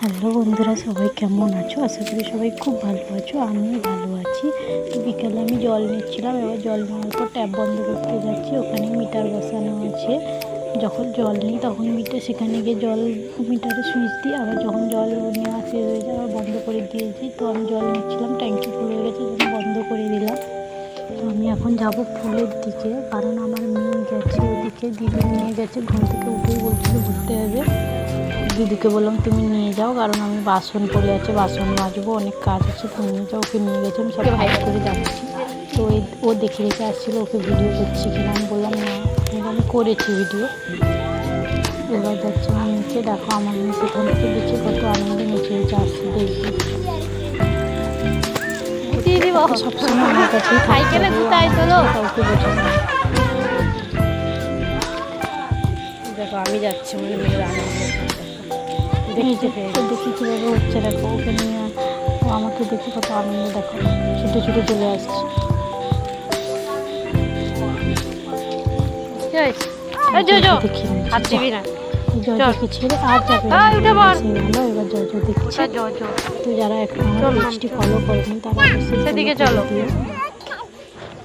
Hello বন্ধুরা, সবাই কেমন আছো? আশা করি সবাই খুব ভালো আছো। আমিও ভালো আছি। তো বিকালে আমি জল নিচ্ছিলাম, এবার জল নেওয়ার পর ট্যাপ বন্ধ করতে যাচ্ছি। ওখানে মিটার বসানো আছে। যখন জল নিই তখন সেখানে গিয়ে জল মিটারে সুইচ দিই, আবার যখন জল নেওয়া শেষ হয়ে যায় আবার বন্ধ করে দিয়েছি। তো আমি জল নিচ্ছিলাম, ট্যাঙ্কি ফুল হয়ে গেছে, জন্য বন্ধ করে দিলাম। তো আমি এখন যাব ফুলের দিকে, কারণ আমার মেয়ে গেছে ওদিকে, দিদি নিয়ে গেছে। ঘুম থেকে উঠেই বলছিল ঘুরতে যাবে। দিদিকে বললাম তুমি নিয়ে যাও, কারণ আমি বাসন পড়ে আছে, বাসন মাজবো, অনেক কাজ আছে, তুমি নিয়ে যাও। ওকে নিয়ে গেছে, আমি সব ভাইট করে যাচ্ছি। তো ও দেখে রেখে আসছিলো ওকে ভিডিও করছি কিনা। আমি বললাম না, আমি করেছি ভিডিও। এবার যাচ্ছে আমার নিচে, দেখো আমার মেয়ে সেখান থেকে দেখে কত আনন্দে নিচে নিচে আসছে। দেখি সবসময় আমার কাছেই থাকতে হবে, কাউকে বোঝা না। দেখো আমি যাচ্ছি, মানে মেয়ের আনন্দ দেখি কীভাবে হচ্ছে। দেখো ওকে নিয়ে ও আমাকে দেখে কত আনন্দ, দেখো ছুটে ছুটে চলে আসছে। জয়কে ছেড়ে আর যাবে না, এবার জয় দেখছে। তো যারা এখন আমার পেজটি ফলো করেনি তারা অবশ্যই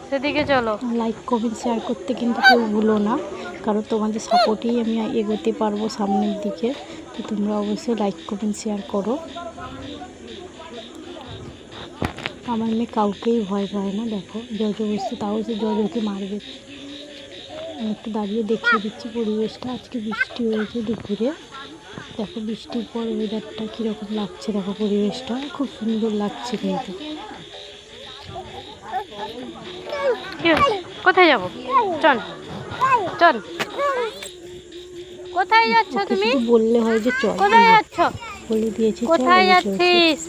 সেদিকে চলো। লাইক কমেন্ট শেয়ার করতে কিন্তু কেউ ভুলো না, কারণ তোমাদের সাপোর্টেই আমি এগোতে পারবো সামনের দিকে। তো তোমরা অবশ্যই লাইক কমেন্ট শেয়ার করো। আমার মেয়ে কাউকেই ভয় পায় না, দেখো জবরদস্তি, তাও যে জয়কে মারবে। আমি একটু দাঁড়িয়ে দেখিয়ে দিচ্ছি পরিবেশটা। আজকে বৃষ্টি হয়েছে দুপুরে, দেখো বৃষ্টির পর ওয়েদারটা কীরকম লাগছে, দেখো পরিবেশটা খুব সুন্দর লাগছে। কিন্তু কোথায় যাবো? চল চল। কোথায় যাচ্ছ তুমি? বললে হয় যে চল, কোথায় যাচ্ছ? বলে দিয়েছি কোথায় যাচ্ছিস?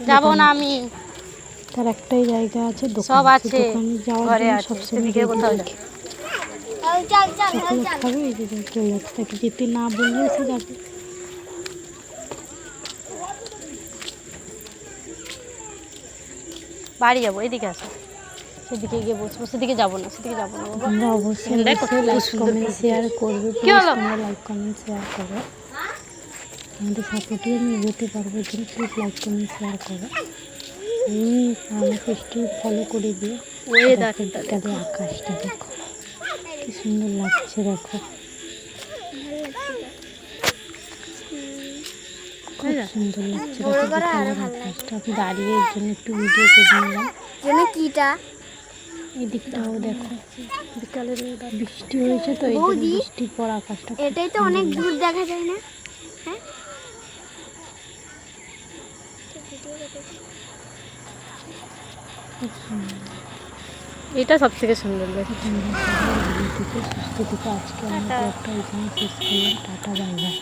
যাবো না আমি। তার একটাই জায়গা আছে, সব আছে, দোকানে যাওয়ার জন্য সবসময় কোথাও খাবে। এই যে চলে যাচ্ছে, তাকে যেতে না বললে সে যাবে। বাড়ি যাবো, এদিকে আসো। সেদিকে গিয়ে বসবো, সেদিকে যাবো না, সেদিকে যাবো না বাবা। তোমরা অবশ্যই লাইক কমেন্ট শেয়ার করবে, তোমরা লাইক কমেন্ট শেয়ার করো। আমাদের সাপোর্টে আমি এগোতে পারবো, কিন্তু প্লিজ লাইক কমেন্ট শেয়ার করো। আমার পেজটি ফলো করে দিও। বিকালে আকাশটা দেখো কি সুন্দর লাগছে, দেখো খুব সুন্দর লাগছে। দেখো বিকালের আকাশটা, আমি দাঁড়িয়ে এর জন্য একটু ভিডিও করে নিলাম। এই দিকটাও দেখো, বিকালের বৃষ্টি হয়েছে তো, এই বৃষ্টির পর আকাশটা এটাই তো অনেক দূর দেখা যায় না। হ্যাঁ, এটা সব থেকে সুন্দর লাগে। সুস্থ থেকে আজকে আমার ব্লগটা এখানে শেষ করলাম। Tata, bye bye.